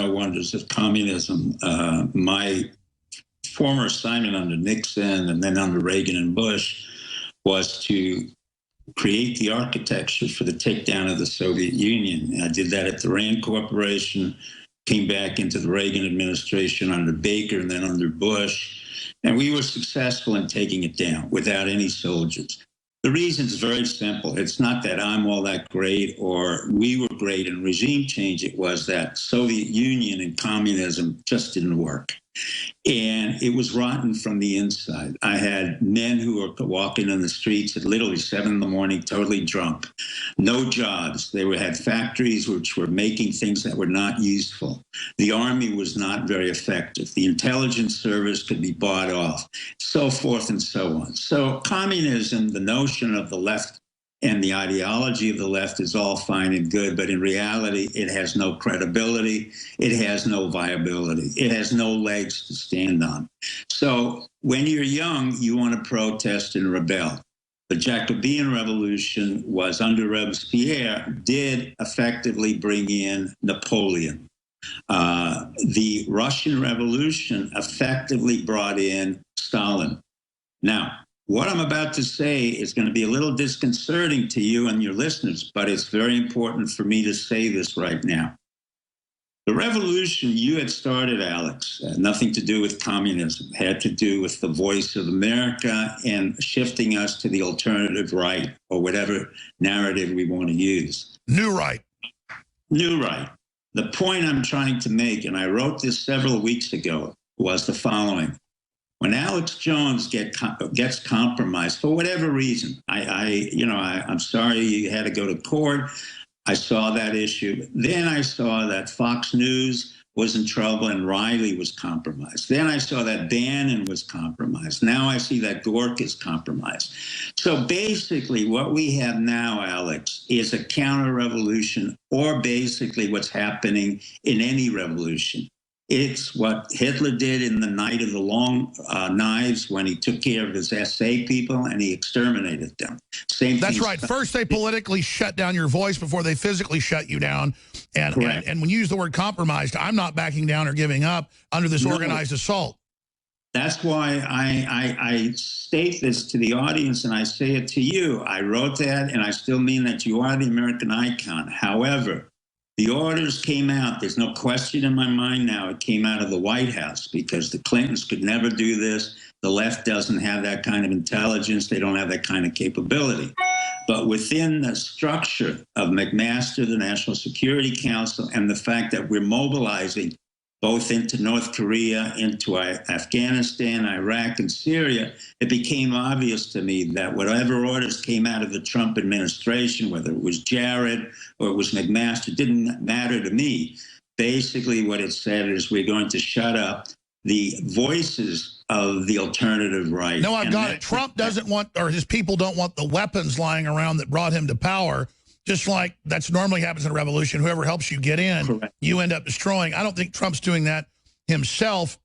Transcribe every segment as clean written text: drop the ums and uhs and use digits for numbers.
no wonders of communism. My former assignment under Nixon and then under Reagan and Bush was to create the architecture for the takedown of the Soviet Union. I did that at the Rand Corporation, came back into the Reagan administration under Baker and then under Bush, and we were successful in taking it down without any soldiers. The reason is very simple. It's not that I'm all that great or we were great in regime change. It was that Soviet Union and communism just didn't work. And it was rotten from the inside. I had men who were walking in the streets at literally 7 in the morning, totally drunk. No jobs. They had factories which were making things that were not useful. The army was not very effective. The intelligence service could be bought off, so forth and so on. So communism, the notion of the left and the ideology of the left is all fine and good, but in reality, it has no credibility. It has no viability. It has no legs to stand on. So when you're young, you want to protest and rebel. The Jacobean Revolution was under Robespierre, did effectively bring in Napoleon. The Russian Revolution effectively brought in Stalin. Now, what I'm about to say is going to be a little disconcerting to you and your listeners, but it's very important for me to say this right now. The revolution you had started, Alex, had nothing to do with communism, had to do with the voice of America and shifting us to the alternative right, or whatever narrative we want to use. New right. New right. The point I'm trying to make, and I wrote this several weeks ago, was the following. When Alex Jones gets compromised for whatever reason, I'm sorry you had to go to court. I saw that issue. Then I saw that Fox News was in trouble and Riley was compromised. Then I saw that Bannon was compromised. Now I see that Gork is compromised. So basically what we have now, Alex, is a counter-revolution, or basically what's happening in any revolution. It's what Hitler did in the Night of the Long Knives when he took care of his SA people and he exterminated them. That's right. First, they politically shut down your voice before they physically shut you down. And when you use the word compromised, I'm not backing down or giving up under this organized assault. That's why I state this to the audience and I say it to you. I wrote that and I still mean that you are the American icon. However, the orders came out. There's no question in my mind now. It came out of the White House because the Clintons could never do this. The left doesn't have that kind of intelligence. They don't have that kind of capability. But within the structure of McMaster, the National Security Council, and the fact that we're mobilizing both into North Korea, into Afghanistan, Iraq, and Syria, it became obvious to me that whatever orders came out of the Trump administration, whether it was Jared or it was McMaster, didn't matter to me. Basically, what it said is we're going to shut up the voices of the alternative right. No, I've got it. Trump doesn't want, or his people don't want the weapons lying around that brought him to power. Just like that's normally happens in a revolution. Whoever helps you get in, correct, you end up destroying. I don't think Trump's doing that himself,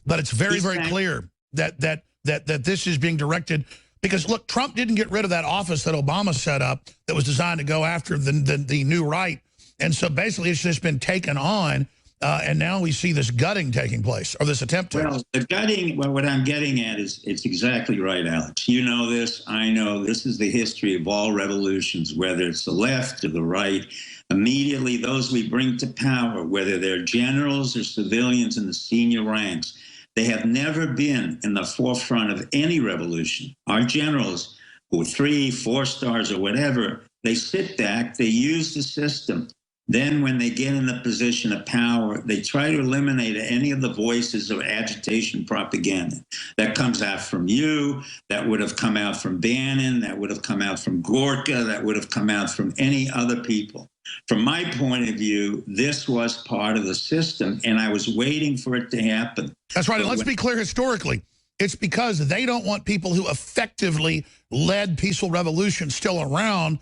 but it's very, very clear that this is being directed. Because, look, Trump didn't get rid of that office that Obama set up that was designed to go after the new right. And so basically it's just been taken on. And now we see this gutting taking place, or this attempt to. Well, the gutting, well, what I'm getting at is it's exactly right, Alex. You know this, I know. This is the history of all revolutions, whether it's the left or the right. Immediately, those we bring to power, whether they're generals or civilians in the senior ranks, they have never been in the forefront of any revolution. Our generals, who are 3, 4 stars or whatever, they sit back, they use the system. Then when they get in the position of power, they try to eliminate any of the voices of agitation propaganda. That comes out from you, that would have come out from Bannon, that would have come out from Gorka, that would have come out from any other people. From my point of view, this was part of the system, and I was waiting for it to happen. That's right, and let's be clear historically. It's because they don't want people who effectively led peaceful revolutions still around.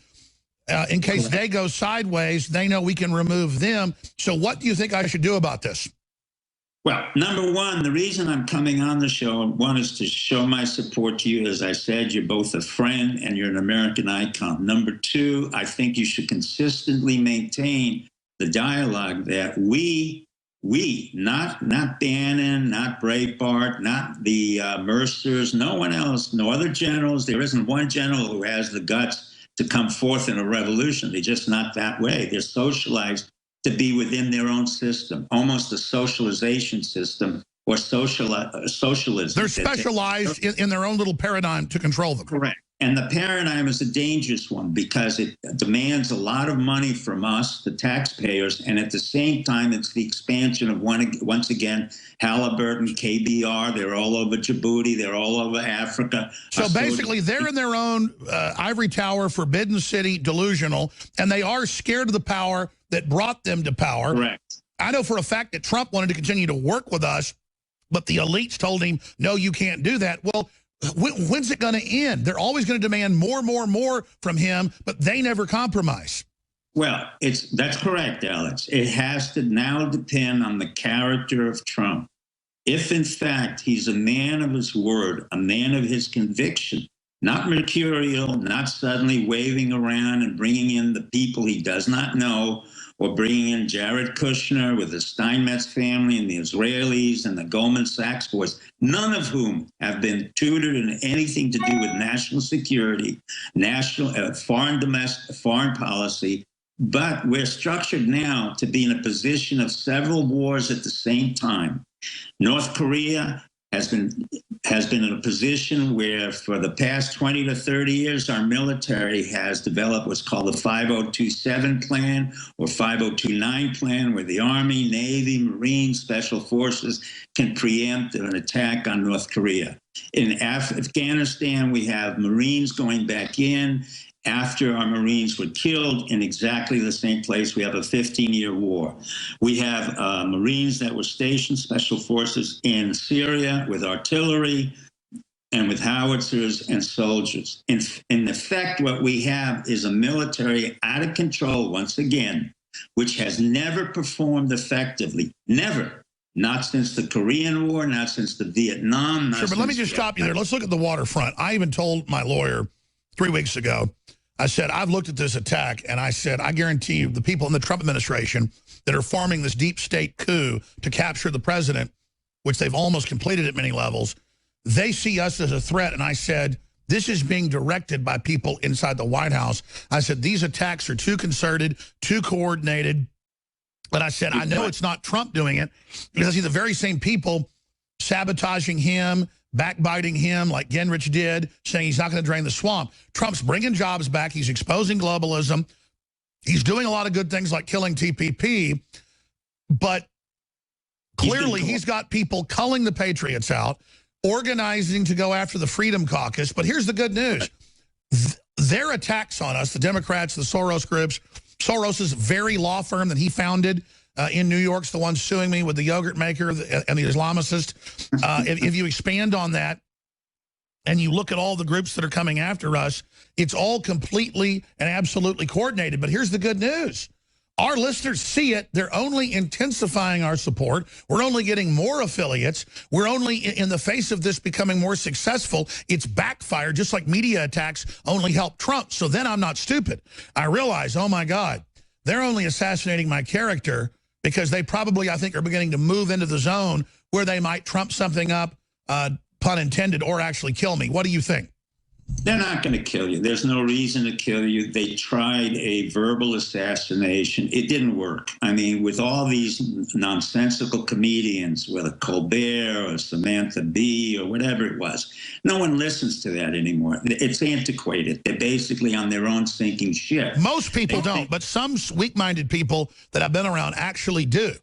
In case they go sideways, they know we can remove them. So what do you think I should do about this? Well, number one, the reason I'm coming on the show, one is to show my support to you. As I said, you're both a friend and you're an American icon. Number two, I think you should consistently maintain the dialogue that we We, not Bannon, not Breitbart, not the Mercers, no one else, no other generals. There isn't one general who has the guts to come forth in a revolution. They're just not that way. They're socialized to be within their own system, almost a socialization system or socialism. They're specialized in their own little paradigm to control them. Correct. And the paradigm is a dangerous one because it demands a lot of money from us, the taxpayers, and at the same time, it's the expansion of, once again, Halliburton, KBR, they're all over Djibouti, they're all over Africa. So basically, they're in their own ivory tower, forbidden city, delusional, and they are scared of the power that brought them to power. Correct. I know for a fact that Trump wanted to continue to work with us, but the elites told him, no, you can't do that. Well, when's it going to end? They're always going to demand more from him, but they never compromise. Well, that's correct, Alex. It has to now depend on the character of Trump. If, in fact, he's a man of his word, a man of his conviction, not mercurial, not suddenly waving around and bringing in the people he does not know, or bringing in Jared Kushner with the Steinmetz family and the Israelis and the Goldman Sachs boys, none of whom have been tutored in anything to do with national security, foreign policy. But we're structured now to be in a position of several wars at the same time. North Korea has been in a position where for the past 20 to 30 years, our military has developed what's called the 5027 plan or 5029 plan, where the Army, Navy, Marines, Special Forces can preempt an attack on North Korea. In Afghanistan, we have Marines going back in after our Marines were killed in exactly the same place. We have a 15-year war. We have Marines that were stationed, Special Forces, in Syria with artillery and with howitzers and soldiers. In effect, what we have is a military out of control, once again, which has never performed effectively. Never. Not since the Korean War, not since the Vietnam. Sure, but let me just stop you there. Let's look at the waterfront. I even told my lawyer 3 weeks ago, I said, I've looked at this attack, and I said, I guarantee you the people in the Trump administration that are forming this deep state coup to capture the president, which they've almost completed at many levels, they see us as a threat. And I said, this is being directed by people inside the White House. I said, these attacks are too concerted, too coordinated. But I said, I know it's not Trump doing it because I see the very same people sabotaging him, backbiting him like Gingrich did, saying he's not going to drain the swamp. Trump's bringing jobs back. He's exposing globalism. He's doing a lot of good things like killing TPP. But clearly he's got people culling the patriots out, organizing to go after the Freedom Caucus. But here's the good news. Their attacks on us, the Democrats, the Soros groups, Soros's very law firm that he founded in New York's the one suing me with the yogurt maker and the Islamicist. If you expand on that and you look at all the groups that are coming after us, it's all completely and absolutely coordinated. But here's the good news. Our listeners see it. They're only intensifying our support. We're only getting more affiliates. We're only, in the face of this becoming more successful, it's backfired, just like media attacks only help Trump. So then I'm not stupid. I realize, oh, my God, they're only assassinating my character because they probably, I think, are beginning to move into the zone where they might trump something up, pun intended, or actually kill me. What do you think? They're not going to kill you. There's no reason to kill you. They tried a verbal assassination. It didn't work. I mean, with all these nonsensical comedians, whether Colbert or Samantha Bee or whatever it was, no one listens to that anymore. It's antiquated. They're basically on their own sinking ship. Most people don't, but some weak-minded people that I've been around actually do.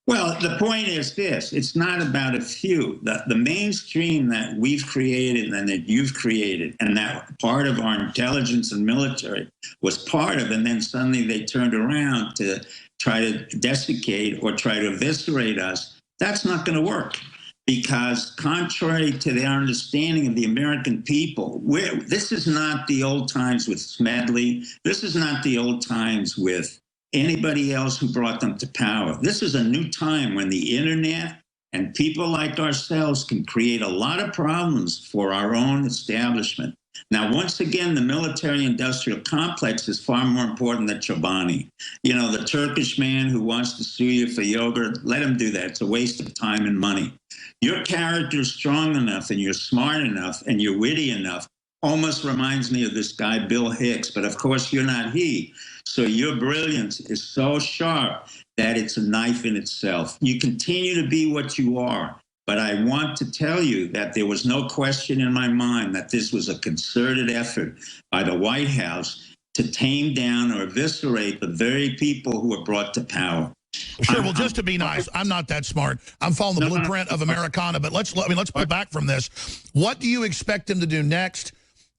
Well, the point is this. It's not about a few. The mainstream that we've created and that you've created and that part of our intelligence and military was part of, and then suddenly they turned around to try to desiccate or try to eviscerate us, that's not going to work. Because contrary to their understanding of the American people, this is not the old times with Smedley. This is not the old times with anybody else who brought them to power. This is a new time when the internet and people like ourselves can create a lot of problems for our own establishment. Now, once again, the military-industrial complex is far more important than Chobani. You know, the Turkish man who wants to sue you for yogurt, let him do that. It's a waste of time and money. Your character is strong enough and you're smart enough and you're witty enough. Almost reminds me of this guy, Bill Hicks, but of course you're not he. So your brilliance is so sharp that it's a knife in itself. You continue to be what you are. But I want to tell you that there was no question in my mind that this was a concerted effort by the White House to tame down or eviscerate the very people who were brought to power. Sure. Well, just to be nice, I'm not that smart. I'm following the blueprint of Americana. But let's pull back from this. What do you expect him to do next?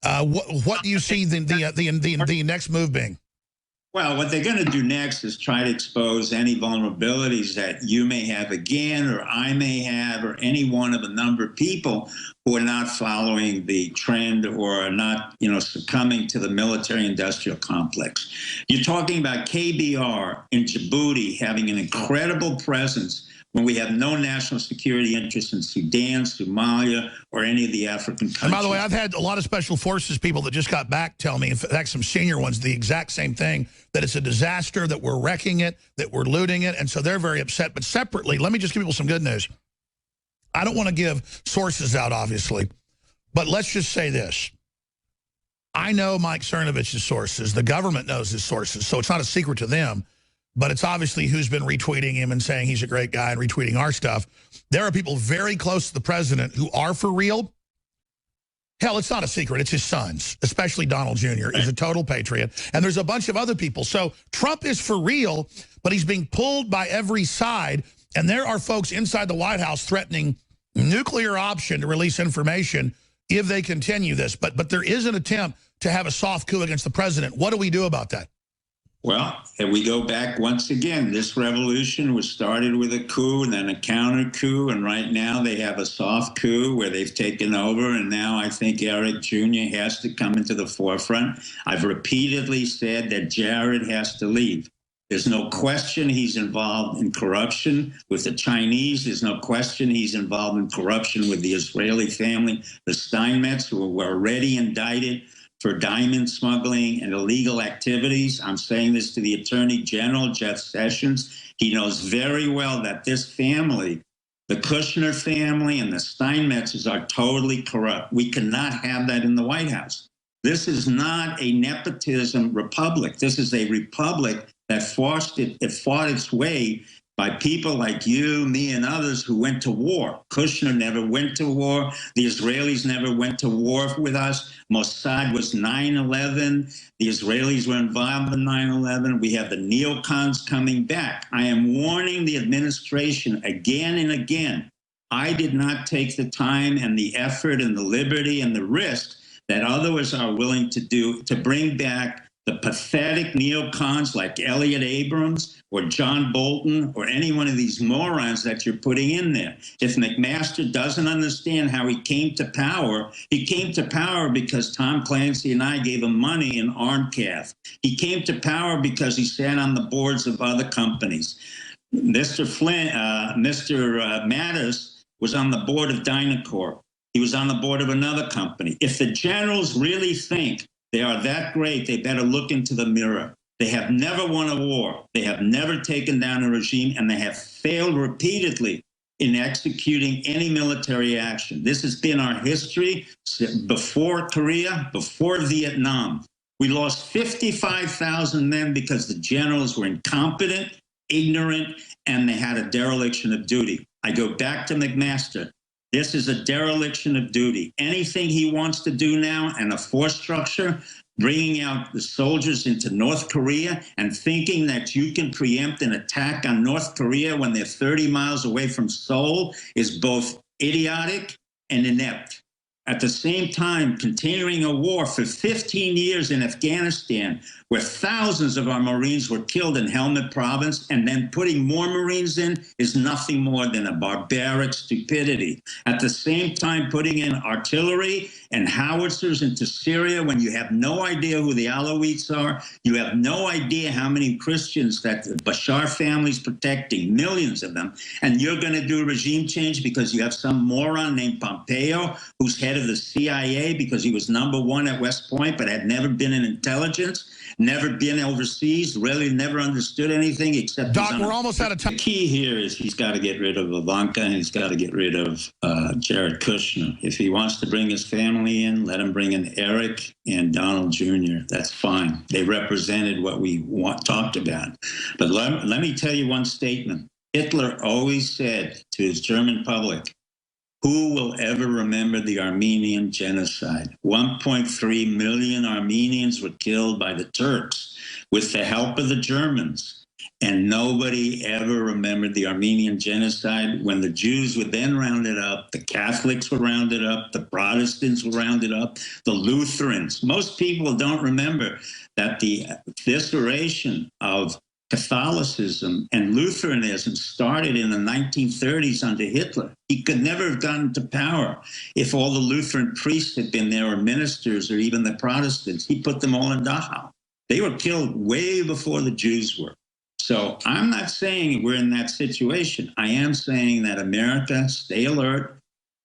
What do you see the next move being? Well, what they're going to do next is try to expose any vulnerabilities that you may have again, or I may have, or any one of a number of people who are not following the trend or are not, succumbing to the military-industrial complex. You're talking about KBR in Djibouti having an incredible presence when we have no national security interests in Sudan, Somalia, or any of the African countries. And by the way, I've had a lot of special forces people that just got back tell me, in fact, some senior ones, the exact same thing, that it's a disaster, that we're wrecking it, that we're looting it, and so they're very upset. But separately, let me just give people some good news. I don't want to give sources out, obviously, but let's just say this. I know Mike Cernovich's sources. The government knows his sources, so it's not a secret to them. But it's obviously who's been retweeting him and saying he's a great guy and retweeting our stuff. There are people very close to the president who are for real. Hell, it's not a secret. It's his sons, especially Donald Jr. is a total patriot. And there's a bunch of other people. So Trump is for real, but he's being pulled by every side. And there are folks inside the White House threatening nuclear option to release information if they continue this. But there is an attempt to have a soft coup against the president. What do we do about that? Well, and we go back once again. This revolution was started with a coup and then a counter coup. And right now they have a soft coup where they've taken over. And now I think Eric Jr. has to come into the forefront. I've repeatedly said that Jared has to leave. There's no question he's involved in corruption with the Chinese. There's no question he's involved in corruption with the Israeli family, the Steinmetz, who were already indicted for diamond smuggling and illegal activities. I'm saying this to the Attorney General, Jeff Sessions. He knows very well that this family, the Kushner family and the Steinmetzes, are totally corrupt. We cannot have that in the White House. This is not a nepotism republic. This is a republic that fought its way by people like you, me, and others who went to war. Kushner never went to war. The Israelis never went to war with us. Mossad was 9/11. The Israelis were involved in 9/11. We have the neocons coming back. I am warning the administration again and again. I did not take the time and the effort and the liberty and the risk that others are willing to do to bring back the pathetic neocons like Elliot Abrams or John Bolton or any one of these morons that you're putting in there. If McMaster doesn't understand how he came to power because Tom Clancy and I gave him money in Armcaf. He came to power because he sat on the boards of other companies. Mr. Mattis was on the board of Dynacorp. He was on the board of another company. If the generals really think they are that great, they better look into the mirror. They have never won a war. They have never taken down a regime, and they have failed repeatedly in executing any military action. This has been our history before Korea, before Vietnam. We lost 55,000 men because the generals were incompetent, ignorant, and they had a dereliction of duty. I go back to McMaster. This is a dereliction of duty. Anything he wants to do now, and a force structure, bringing out the soldiers into North Korea and thinking that you can preempt an attack on North Korea when they're 30 miles away from Seoul, is both idiotic and inept. At the same time, continuing a war for 15 years in Afghanistan, where thousands of our Marines were killed in Helmand Province, and then putting more Marines in is nothing more than a barbaric stupidity. At the same time, putting in artillery and howitzers into Syria when you have no idea who the Alawites are, you have no idea how many Christians that the Bashar family's protecting, millions of them, and you're going to do a regime change because you have some moron named Pompeo who's heading head of the CIA because he was #1 at West Point, but had never been in intelligence, never been overseas, really never understood anything except... Doc, we're almost out of time. The key here is he's got to get rid of Ivanka and he's got to get rid of Jared Kushner. If he wants to bring his family in, let him bring in Eric and Donald Jr. That's fine. They represented what we talked about. But let me tell you one statement. Hitler always said to his German public, who will ever remember the Armenian genocide? 1.3 million Armenians were killed by the Turks with the help of the Germans. And nobody ever remembered the Armenian genocide when the Jews were then rounded up, the Catholics were rounded up, the Protestants were rounded up, the Lutherans. Most people don't remember that the evisceration of Catholicism and Lutheranism started in the 1930s under Hitler. He could never have gotten to power if all the Lutheran priests had been there, or ministers, or even the Protestants. He put them all in Dachau. They were killed way before the Jews were. So I'm not saying we're in that situation. I am saying that America, stay alert,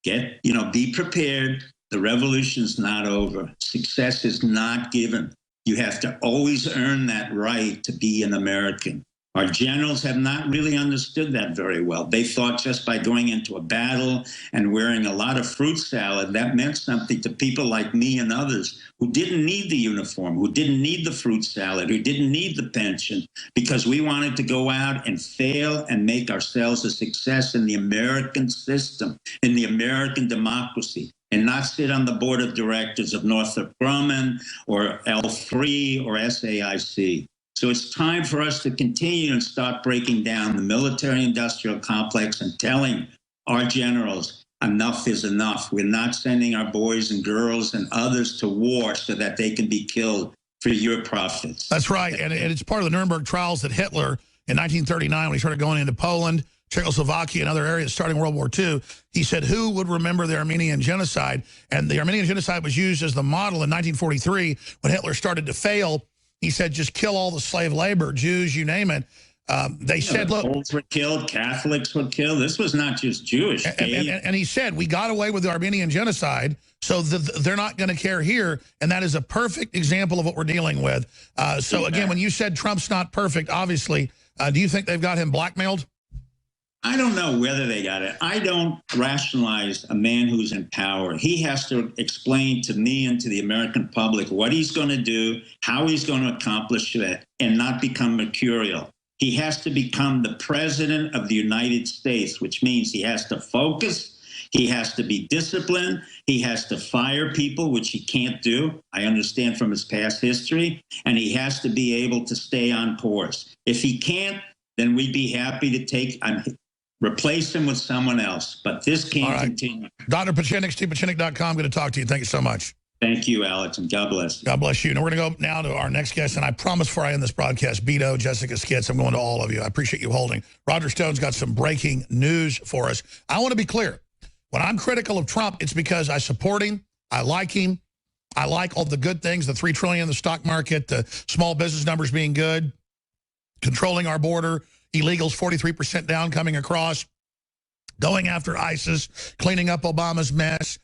be prepared. The revolution's not over. Success is not given. You have to always earn that right to be an American. Our generals have not really understood that very well. They thought just by going into a battle and wearing a lot of fruit salad, that meant something to people like me and others who didn't need the uniform, who didn't need the fruit salad, who didn't need the pension, because we wanted to go out and fail and make ourselves a success in the American system, in the American democracy, and not sit on the board of directors of Northrop Grumman or L3 or SAIC. So it's time for us to continue and start breaking down the military-industrial complex and telling our generals, enough is enough. We're not sending our boys and girls and others to war so that they can be killed for your profits. That's right, and it's part of the Nuremberg trials that Hitler, in 1939, when he started going into Poland, Czechoslovakia, and other areas starting World War II, he said, who would remember the Armenian genocide? And the Armenian genocide was used as the model in 1943 when Hitler started to fail. He said, just kill all the slave labor, Jews, you name it. They said, look. Poles were killed, Catholics were killed. This was not just Jewish. And he said, we got away with the Armenian genocide, so they're not going to care here. And that is a perfect example of what we're dealing with. So, again, when you said Trump's not perfect, obviously, do you think they've got him blackmailed? I don't know whether they got it. I don't rationalize a man who's in power. He has to explain to me and to the American public what he's going to do, how he's going to accomplish it, and not become mercurial. He has to become the president of the United States, which means he has to focus, he has to be disciplined, he has to fire people, which he can't do, I understand from his past history, and he has to be able to stay on course. If he can't, then we'd be happy to replace him with someone else, but this can't continue. Dr. Pieczenik, StevePieczenik.com, going to talk to you. Thank you so much. Thank you, Alex, and God bless you. God bless you. Now, we're going to go now to our next guest, and I promise before I end this broadcast, Beto, Jessica Skitz, I'm going to all of you. I appreciate you holding. Roger Stone's got some breaking news for us. I want to be clear. When I'm critical of Trump, it's because I support him, I like him, I like all the good things, the $3 trillion in the stock market, the small business numbers being good, controlling our border, illegals 43% down coming across, going after ISIS, cleaning up Obama's mess,